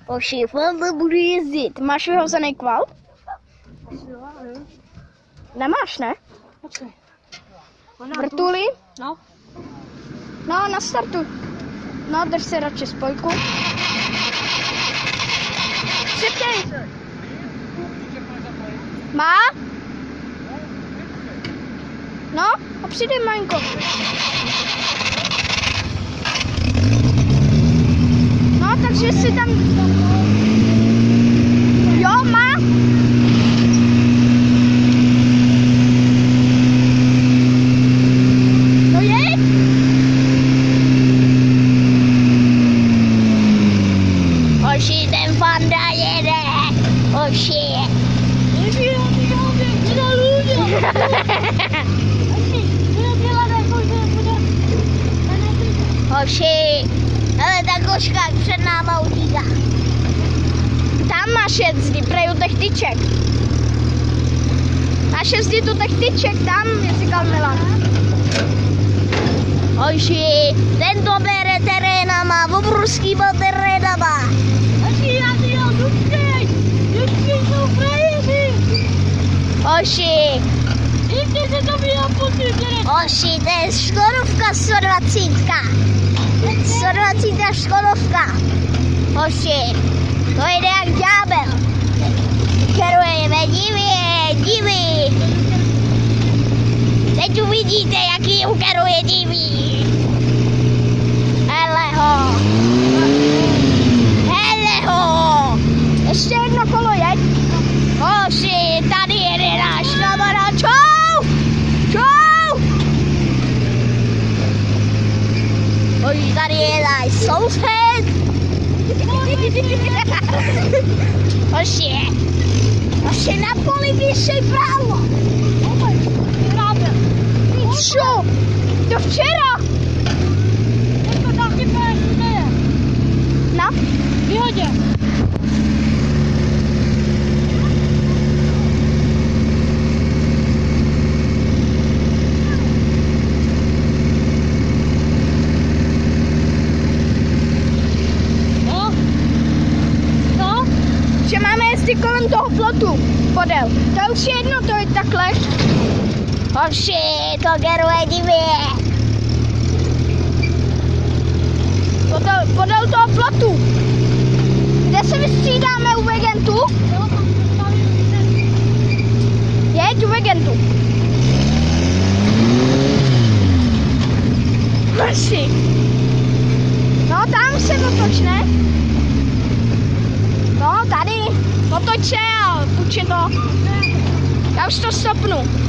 Oši, Felda bude jezdit. Máš vyhozený kval? Nemáš, ne? Počkej. Vrtuli? No. No, na startu. No, drž si radši spojku. Připěj. Má? No, a přidej malinko. No, takže si tam... Jo, má? No jeď! Oši, ten Fanda jede! Oši! Hoši, ale ta koška před náma utíká. Tam máš jezdit, preju těch tyček. Máš jezdit tu těch tyček, tam, jak říkal Milan. Hoši, tento bere terénama, obrovskýma terénama. Hoši, já si jel Dubčej jsou frajeři. Hoši. Víte, že to byla pocit. Hoši, to je Škodovka 120. 120 Škodovka. Hoši, to jde jak ďábel. Kerujeme divy. Teď uvidíte, jaký ukeruje divy. Hele ho. Ještě jedno kolo jeď. Hoši, tady jede náš kamarád. Čau. Hoši, tady je náš soused. Hoši, na poli běžej právo. Čo? To včera. Jako tam ti pojede. No? Vyhodě. Že máme jezdit kolem toho plotu podél. To už je jedno, to je takhle. Hoši, to geruje divě. Podél toho plotu. Kde se vystřídáme u Vegentu? Jeď u Vegentu. Hoši. No tam se otoč, ne? No, tady, otoč se a učí to. Já už to stopnu.